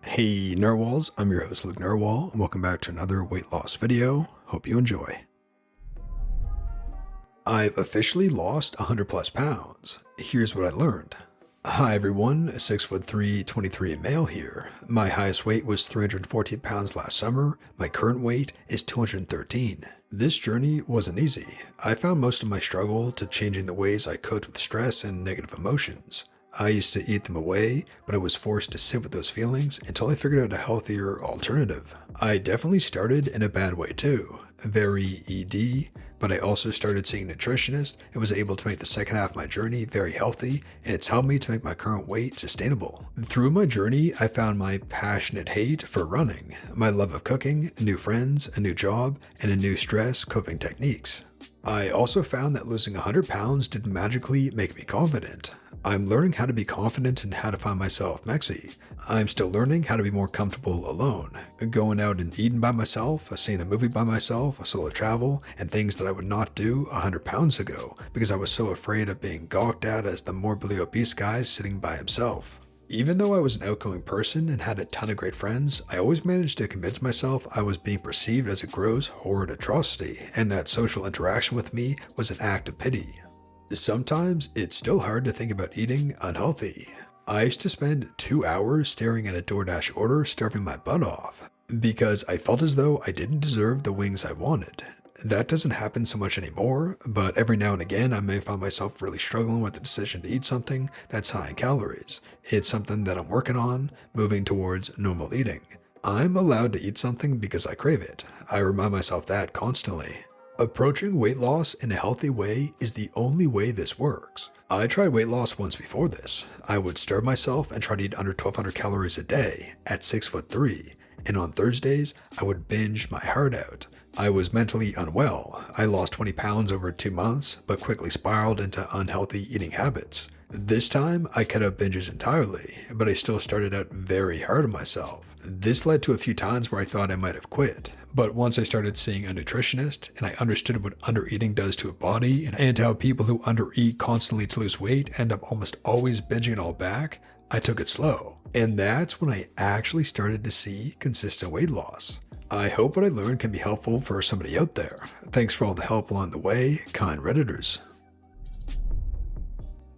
Hey Narwhals, I'm your host Luke Narwhal, and welcome back to another weight loss video. Hope you enjoy. I've officially lost 100 plus pounds. Here's what I learned. Hi everyone, 6'3", 23 male here. My highest weight was 314 pounds last summer. My current weight is 213. This journey wasn't easy. I found most of my struggle to changing the ways I coped with stress and negative emotions. I used to eat them away, but I was forced to sit with those feelings until I figured out a healthier alternative. I definitely started in a bad way too, very ED, but I also started seeing a nutritionist and was able to make the second half of my journey very healthy, and it's helped me to make my current weight sustainable. Through my journey, I found my passionate hate for running, my love of cooking, new friends, a new job, and a new stress coping techniques. I also found that losing 100 pounds didn't magically make me confident. I'm learning how to be confident and how to find myself mexy. I'm still learning how to be more comfortable alone, going out and eating by myself, seeing a movie by myself, solo travel, and things that I would not do 100 pounds ago because I was so afraid of being gawked at as the morbidly obese guy sitting by himself. Even though I was an outgoing person and had a ton of great friends, I always managed to convince myself I was being perceived as a gross, horrid atrocity, and that social interaction with me was an act of pity. Sometimes it's still hard to think about eating unhealthy. I used to spend 2 hours staring at a DoorDash order starving my butt off because I felt as though I didn't deserve the wings I wanted. That doesn't happen so much anymore, but every now and again I may find myself really struggling with the decision to eat something that's high in calories. It's something that I'm working on, moving towards normal eating. I'm allowed to eat something because I crave it. I remind myself that constantly. Approaching weight loss in a healthy way is the only way this works. I tried weight loss once before this. I would starve myself and try to eat under 1,200 calories a day at 6'3", and on Thursdays, I would binge my heart out. I was mentally unwell. I lost 20 pounds over 2 months, but quickly spiraled into unhealthy eating habits. This time, I cut out binges entirely, but I still started out very hard on myself. This led to a few times where I thought I might have quit, but once I started seeing a nutritionist and I understood what undereating does to a body and how people who undereat constantly to lose weight end up almost always binging it all back, I took it slow. And that's when I actually started to see consistent weight loss. I hope what I learned can be helpful for somebody out there. Thanks for all the help along the way, kind Redditors.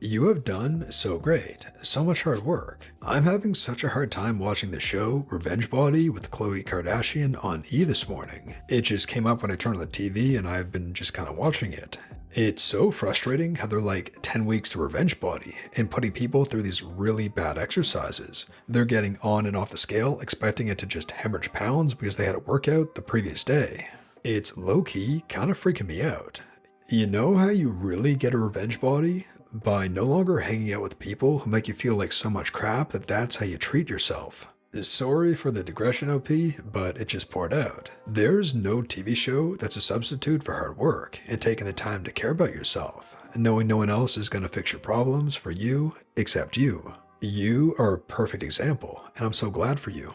You have done so great. So much hard work. I'm having such a hard time watching the show Revenge Body with Khloe Kardashian on E! This morning. It just came up when I turned on the TV and I've been just kind of watching it. It's so frustrating how they're like 10 weeks to Revenge Body and putting people through these really bad exercises. They're getting on and off the scale expecting it to just hemorrhage pounds because they had a workout the previous day. It's low-key kind of freaking me out. You know how you really get a revenge body? By no longer hanging out with people who make you feel like so much crap that that's how you treat yourself. Sorry for the digression, OP, but it just poured out. There's no TV show that's a substitute for hard work and taking the time to care about yourself, knowing no one else is going to fix your problems for you except you. You are a perfect example, and I'm so glad for you.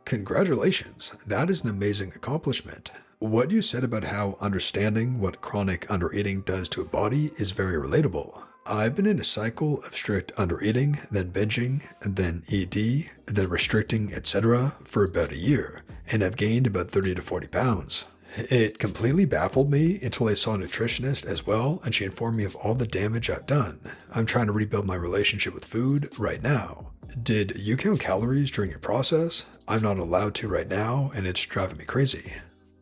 Congratulations, that is an amazing accomplishment. What you said about how understanding what chronic undereating does to a body is very relatable. I've been in a cycle of strict undereating, then binging, and then ED, and then restricting, etc. for about a year, and I've gained about 30 to 40 pounds. It completely baffled me until I saw a nutritionist as well, and she informed me of all the damage I've done. I'm trying to rebuild my relationship with food right now. Did you count calories during your process? I'm not allowed to right now, and it's driving me crazy.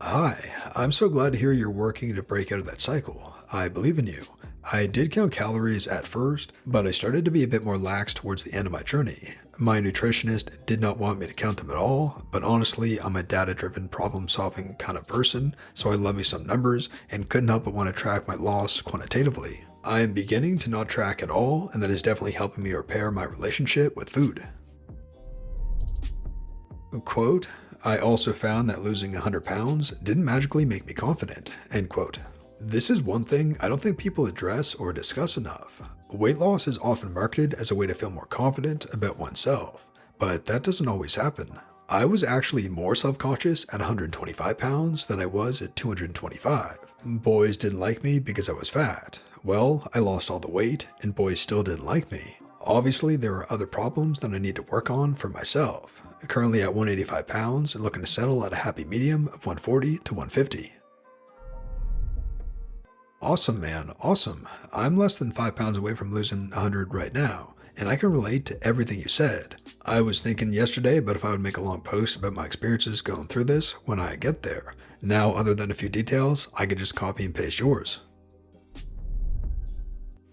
Hi, I'm so glad to hear you're working to break out of that cycle. I believe in you. I did count calories at first, but I started to be a bit more lax towards the end of my journey. My nutritionist did not want me to count them at all, but honestly, I'm a data-driven, problem-solving kind of person, so I love me some numbers and couldn't help but want to track my loss quantitatively. I am beginning to not track at all, and that is definitely helping me repair my relationship with food. Quote, I also found that losing 100 pounds didn't magically make me confident, end quote. This is one thing I don't think people address or discuss enough. Weight loss is often marketed as a way to feel more confident about oneself, but that doesn't always happen. I was actually more self-conscious at 125 pounds than I was at 225. Boys didn't like me because I was fat. Well, I lost all the weight, and boys still didn't like me. Obviously, there are other problems that I need to work on for myself. Currently at 185 pounds and looking to settle at a happy medium of 140 to 150. Awesome, man. Awesome. I'm less than 5 pounds away from losing 100 right now, and I can relate to everything you said. I was thinking yesterday about if I would make a long post about my experiences going through this when I get there. Now, other than a few details, I could just copy and paste yours.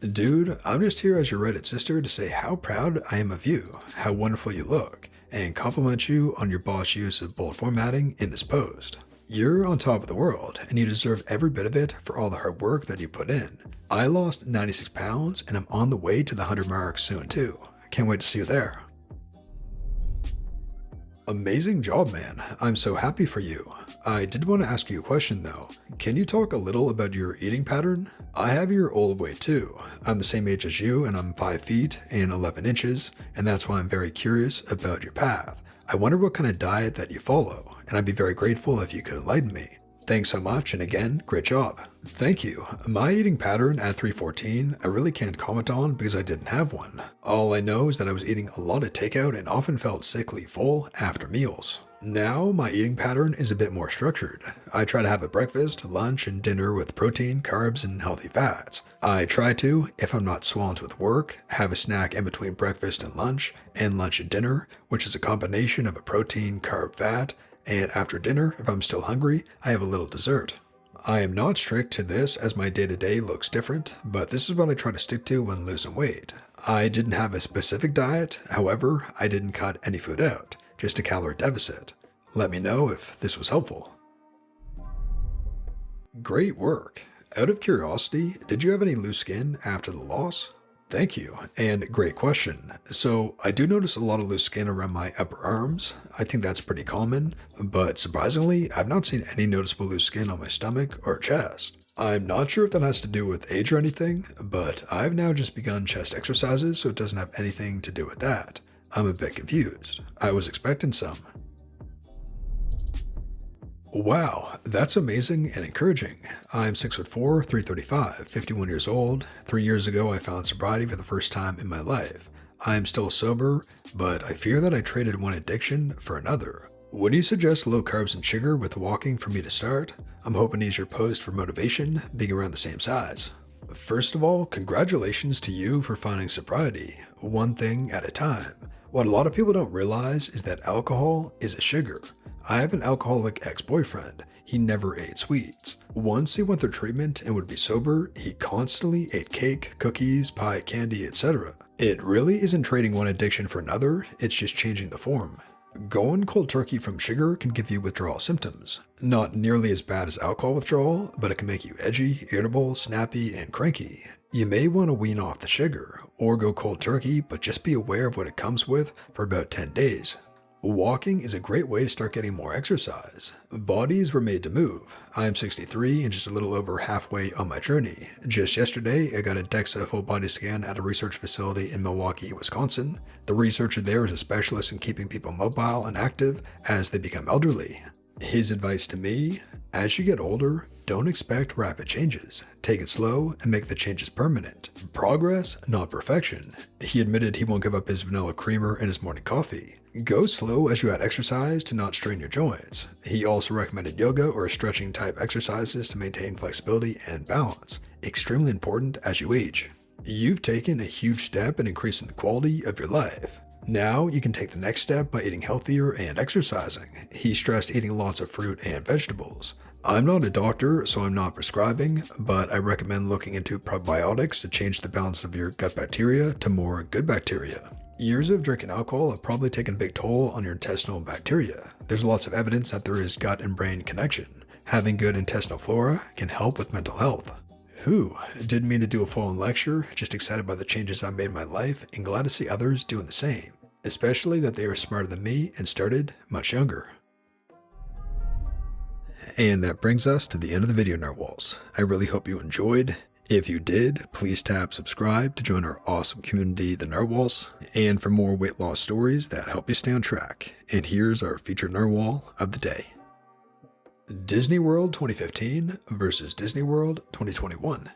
Dude, I'm just here as your Reddit sister to say how proud I am of you, how wonderful you look, and compliment you on your boss use of bold formatting in this post. You're on top of the world, and you deserve every bit of it for all the hard work that you put in. I lost 96 pounds, and I'm on the way to the 100 mark soon too. Can't wait to see you there. Amazing job, man. I'm so happy for you. I did want to ask you a question though. Can you talk a little about your eating pattern? I have your old weight too. I'm the same age as you and I'm 5 feet and 11 inches, and that's why I'm very curious about your path. I wonder what kind of diet that you follow, and I'd be very grateful if you could enlighten me. Thanks so much, and again, great job. Thank you. My eating pattern at 314, I really can't comment on because I didn't have one. All I know is that I was eating a lot of takeout and often felt sickly full after meals. Now, my eating pattern is a bit more structured. I try to have a breakfast, lunch, and dinner with protein, carbs, and healthy fats. I try to, if I'm not swamped with work, have a snack in between breakfast and lunch and dinner, which is a combination of a protein, carb, fat, and after dinner, if I'm still hungry, I have a little dessert. I am not strict to this as my day-to-day looks different, but this is what I try to stick to when losing weight. I didn't have a specific diet, however, I didn't cut any food out, just a calorie deficit. Let me know if this was helpful. Great work. Out of curiosity, did you have any loose skin after the loss? Thank you, and great question. So I do notice a lot of loose skin around my upper arms. I think that's pretty common, but surprisingly, I've not seen any noticeable loose skin on my stomach or chest. I'm not sure if that has to do with age or anything, but I've now just begun chest exercises, so it doesn't have anything to do with that. I'm a bit confused. I was expecting some. Wow, that's amazing and encouraging. I'm 6'4", 335, 51 years old. 3 years ago, I found sobriety for the first time in my life. I'm still sober, but I fear that I traded one addiction for another. Would you suggest low carbs and sugar with walking for me to start? I'm hoping to use your post for motivation, being around the same size. First of all, congratulations to you for finding sobriety, one thing at a time. What a lot of people don't realize is that alcohol is a sugar. I have an alcoholic ex-boyfriend. He never ate sweets. Once he went through treatment and would be sober, he constantly ate cake, cookies, pie, candy, etc. It really isn't trading one addiction for another, it's just changing the form. Going cold turkey from sugar can give you withdrawal symptoms. Not nearly as bad as alcohol withdrawal, but it can make you edgy, irritable, snappy, and cranky. You may want to wean off the sugar, or go cold turkey, but just be aware of what it comes with for about 10 days. Walking is a great way to start getting more exercise. Bodies were made to move. I am 63 and just a little over halfway on my journey. Just yesterday, I got a DEXA full body scan at a research facility in Milwaukee, Wisconsin. The researcher there is a specialist in keeping people mobile and active as they become elderly. His advice to me, as you get older, don't expect rapid changes. Take it slow and make the changes permanent. Progress, not perfection. He admitted he won't give up his vanilla creamer in his morning coffee. Go slow as you add exercise to not strain your joints. He also recommended yoga or stretching type exercises to maintain flexibility and balance, extremely important as you age. You've taken a huge step in increasing the quality of your life. Now you can take the next step by eating healthier and exercising. He stressed eating lots of fruit and vegetables. I'm not a doctor, so I'm not prescribing, but I recommend looking into probiotics to change the balance of your gut bacteria to more good bacteria. Years of drinking alcohol have probably taken a big toll on your intestinal bacteria. There's lots of evidence that there is gut and brain connection. Having good intestinal flora can help with mental health. Didn't mean to do a full-on lecture, just excited by the changes I made in my life and glad to see others doing the same, especially that they are smarter than me and started much younger. And that brings us to the end of the video, Narwhals. I really hope you enjoyed. If you did, please tap subscribe to join our awesome community, the Narwhals, and for more weight loss stories that help you stay on track. And here's our featured Narwhal of the day. Disney World 2015 versus Disney World 2021.